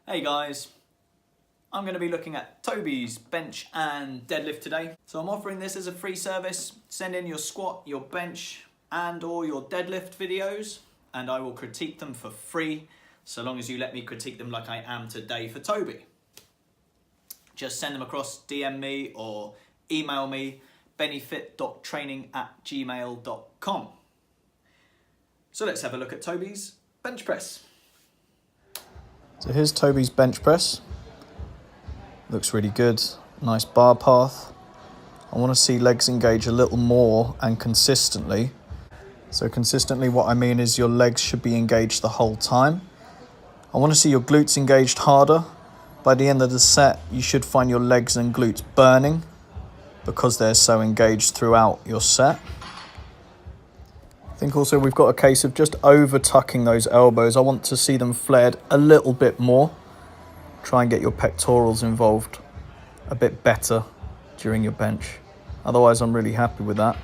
Hey guys, I'm going to be looking at Toby's bench and deadlift today. So I'm offering this as a free service. Send in your squat, your bench and or your deadlift videos and I will critique them for free so long as you let me critique them like I am today for Toby. Just send them across, DM me or email me BennyFit.Training@gmail.com. So let's have a look at Toby's bench press. So here's Toby's bench press. Looks really good. Nice bar path. I want to see legs engage a little more and consistently. So consistently what I mean is your legs should be engaged the whole time. I want to see your glutes engaged harder. By the end of the set, you should find your legs and glutes burning because they're so engaged throughout your set. I think also we've got a case of just over tucking those elbows. I want to see them flared a little bit more. Try and get your pectorals involved a bit better during your bench. Otherwise, I'm really happy with that.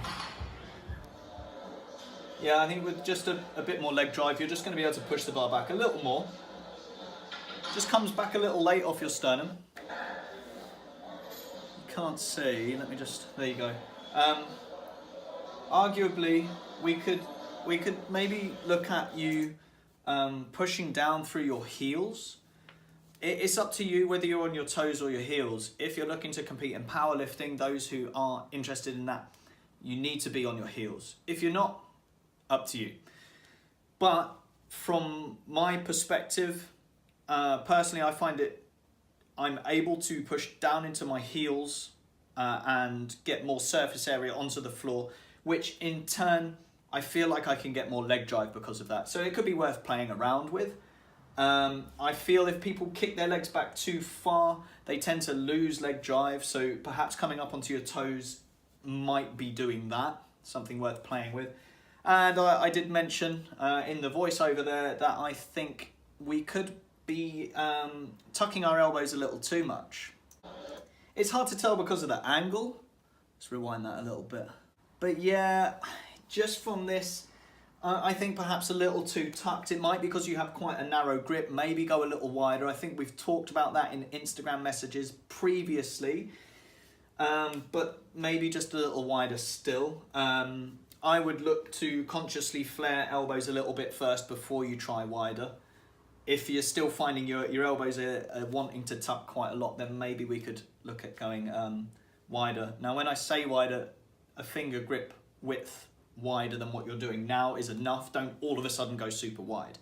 Yeah, I think with just a bit more leg drive, you're just going to be able to push the bar back a little more. Just comes back a little late off your sternum. You can't see, let me just, there you go. Arguably, we could maybe look at you pushing down through your heels. It's up to you whether you're on your toes or your heels. If you're looking to compete in powerlifting, those who are interested in that, you need to be on your heels. If you're not, up to you. But from my perspective, personally, I find I'm able to push down into my heels and get more surface area onto the floor, which in turn, I feel like I can get more leg drive because of that. So it could be worth playing around with. I feel if people kick their legs back too far, they tend to lose leg drive. So perhaps coming up onto your toes might be doing that. Something worth playing with. And I did mention in the voiceover there that I think we could be tucking our elbows a little too much. It's hard to tell because of the angle. Let's rewind that a little bit. But yeah, just from this, I think perhaps a little too tucked. It might be because you have quite a narrow grip, maybe go a little wider. I think we've talked about that in Instagram messages previously, but maybe just a little wider still. I would look to consciously flare elbows a little bit first before you try wider. If you're still finding your elbows are wanting to tuck quite a lot, then maybe we could look at going wider. Now, when I say wider, a finger grip width wider than what you're doing now is enough. Don't all of a sudden go super wide.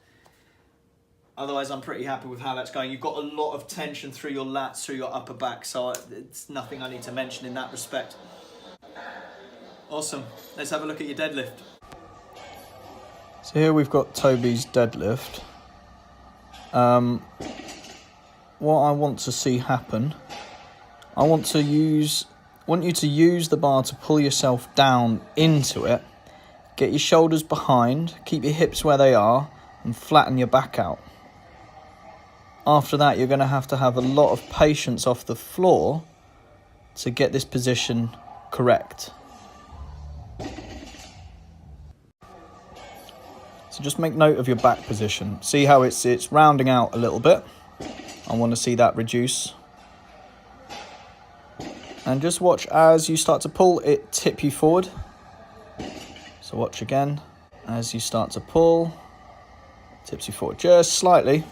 Otherwise, I'm pretty happy with how that's going. You've got a lot of tension through your lats, through your upper back, so it's nothing I need to mention in that respect. Awesome. Let's have a look at your deadlift. So here we've got Toby's deadlift. What I want to see happen, I want you to use the bar to pull yourself down into it. Get your shoulders behind, keep your hips where they are, and flatten your back out. After that, you're going to have a lot of patience off the floor to get this position correct. So just make note of your back position. See how it's rounding out a little bit. I want to see that reduce. And just watch as you start to pull, it tip you forward. So watch again. As you start to pull, tips you forward just slightly.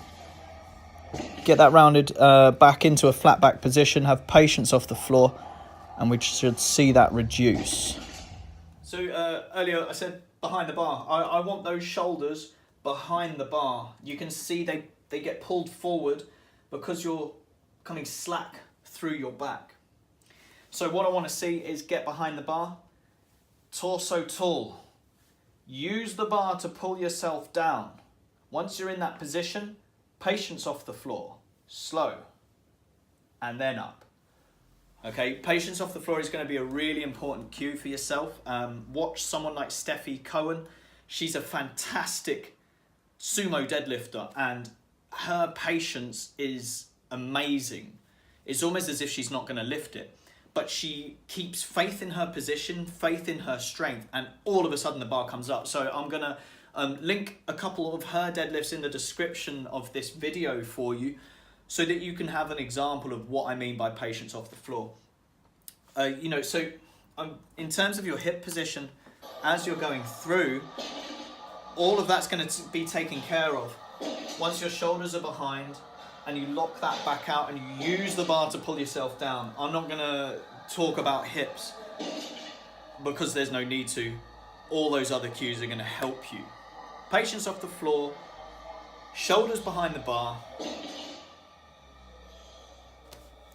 Get that rounded back into a flat back position. Have patience off the floor. And we should see that reduce. So earlier I said behind the bar. I want those shoulders behind the bar. You can see they get pulled forward because you're coming slack through your back. So what I want to see is get behind the bar, torso tall. Use the bar to pull yourself down. Once you're in that position, patience off the floor, slow, and then up. Okay, patience off the floor is going to be a really important cue for yourself. Watch someone like Stefi Cohen. She's a fantastic sumo deadlifter and her patience is amazing. It's almost as if she's not going to lift it. But she keeps faith in her position, faith in her strength, and all of a sudden the bar comes up. So I'm going to link a couple of her deadlifts in the description of this video for you. so that you can have an example of what I mean by patience off the floor. In terms of your hip position, as you're going through, all of that's going to be taken care of. Once your shoulders are behind and you lock that back out and you use the bar to pull yourself down. I'm not going to talk about hips because there's no need to. All those other cues are going to help you. Patience off the floor, shoulders behind the bar.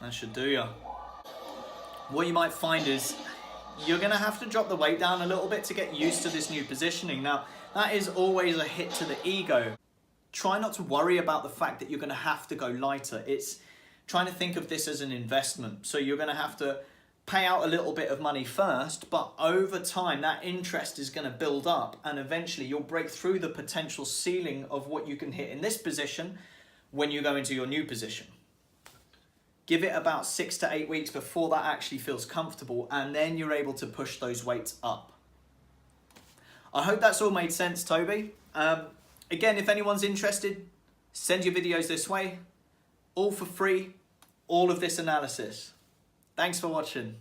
That should do ya. What you might find is you're going to have to drop the weight down a little bit to get used to this new positioning. Now, that is always a hit to the ego. Try not to worry about the fact that you're going to have to go lighter. It's trying to think of this as an investment. So you're going to have to pay out a little bit of money first, but over time that interest is going to build up and eventually you'll break through the potential ceiling of what you can hit in this position when you go into your new position. Give it about 6 to 8 weeks before that actually feels comfortable, and then you're able to push those weights up. I hope that's all made sense, Toby. Again, if anyone's interested, send your videos this way. All for free, all of this analysis. Thanks for watching.